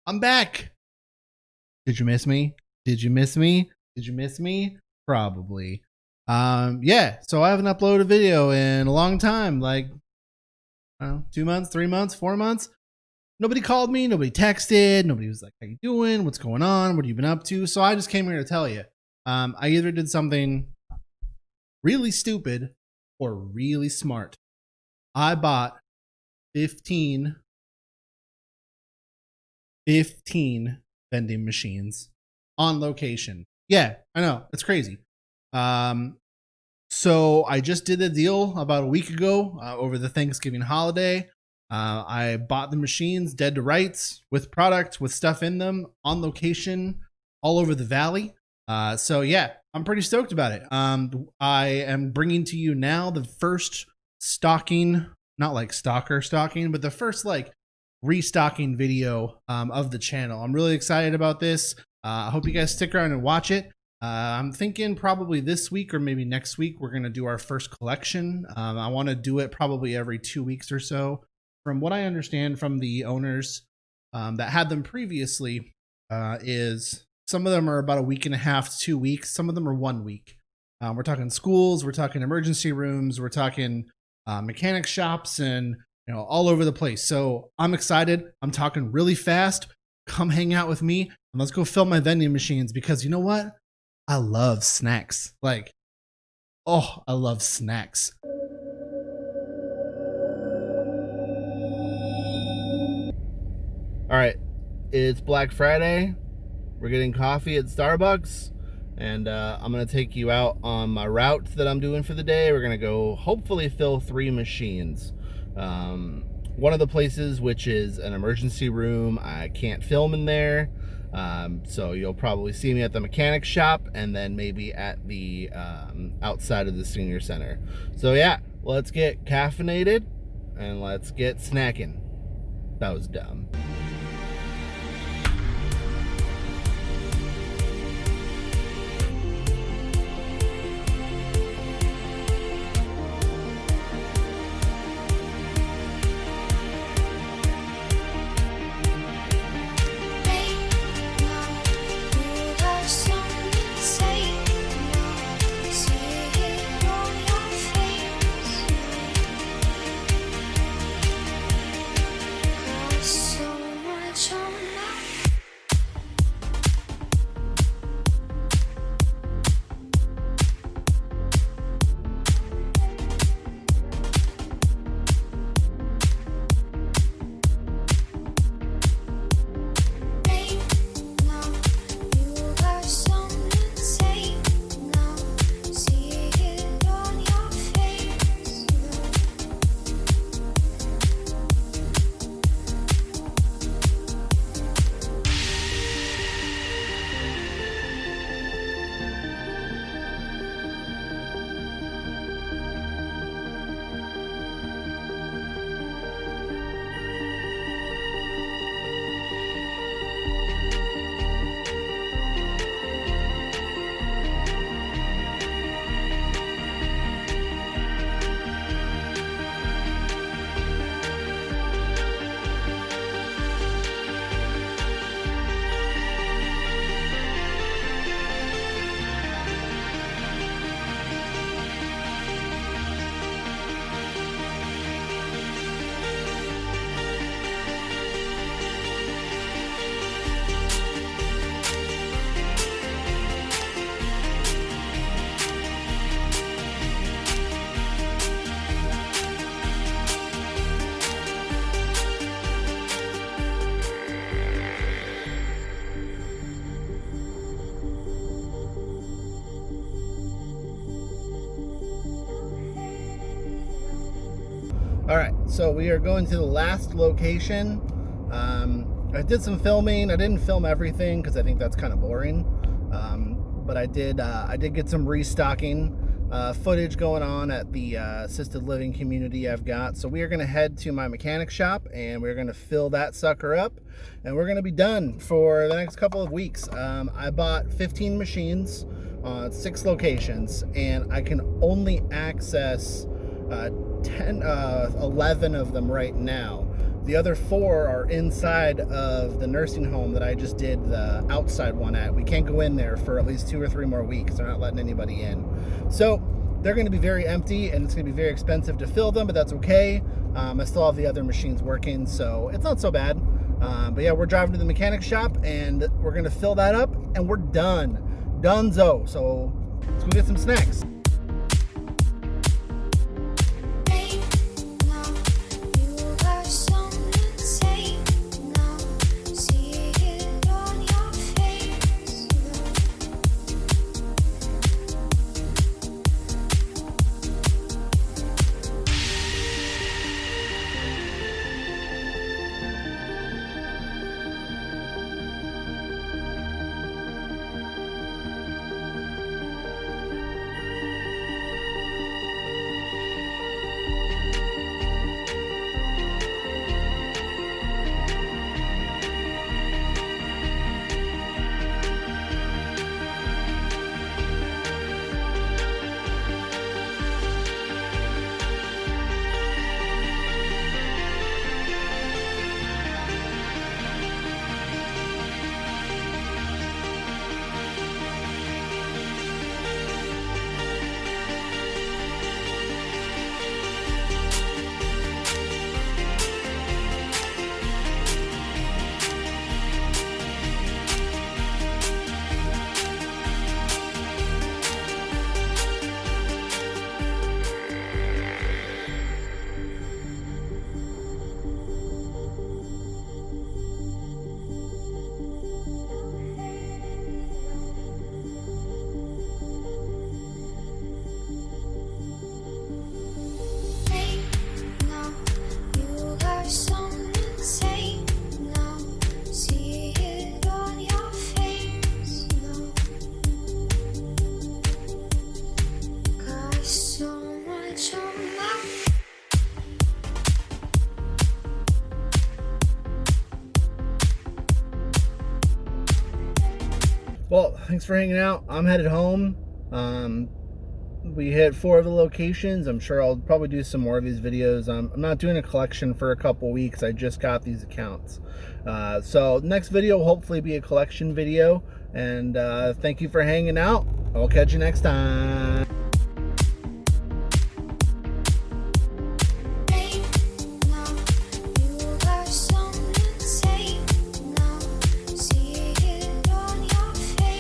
I'm back. Did you miss me? Did you miss me? Did you miss me? Probably. Yeah, so I haven't uploaded a video in a long time, like, I don't know, 2 months, 3 months, 4 months. Nobody called me, nobody texted, nobody was like, how you doing? What's going on? What have you been up to? So I just came here to tell you. I either did something really stupid or really smart. I bought 15 vending machines on location. Yeah, I know, it's crazy. So I just did a deal about a week ago over the Thanksgiving holiday. I bought the machines dead to rights with product, with stuff in them on location all over the valley. So yeah, I'm pretty stoked about it. I am bringing to you now the first stocking, not like stalker stocking, but the first like restocking video of the channel. I'm really excited about this. I hope you guys stick around and watch it. I'm thinking probably this week or maybe next week we're going to do our first collection. I want to do it probably every 2 weeks or so. From what I understand from the owners that had them previously, is some of them are about a week and a half to 2 weeks. Some of them are 1 week. We're talking schools, we're talking emergency rooms, we're talking mechanic shops, and all over the place. So I'm excited. I'm talking really fast. Come hang out with me and let's go fill my vending machines, because you know what? I love snacks. Like, oh, I love snacks. All right, it's Black Friday. We're getting coffee at Starbucks, and I'm gonna take you out on my route that I'm doing for the day. We're gonna go hopefully fill 3 machines. One of the places, which is an emergency room, I can't film in there. So you'll probably see me at the mechanic shop and then maybe at the outside of the senior center. So yeah, let's get caffeinated and let's get snacking. That was dumb. All right, so we are going to the last location. I did some filming. I didn't film everything because I think that's kind of boring. But I did get some restocking footage going on at the assisted living community I've got. So we are going to head to my mechanic shop and we're going to fill that sucker up, and we're going to be done for the next couple of weeks. I bought 15 machines on 6 locations, and I can only access 11 of them right now. The other 4 are inside of the nursing home that I just did the outside one at. We can't go in there for at least 2 or 3 more weeks. They're not letting anybody in. So they're going to be very empty, and it's going to be very expensive to fill them, but that's okay. I still have the other machines working, so it's not so bad. But yeah, we're driving to the mechanic shop, and we're going to fill that up, and we're done. Donezo. So let's go get some snacks. Well, thanks for hanging out. I'm headed home. We hit 4 of the locations. I'm sure I'll probably do some more of these videos. I'm not doing a collection for a couple weeks. I just got these accounts. So next video will hopefully be a collection video. And thank you for hanging out. I'll catch you next time.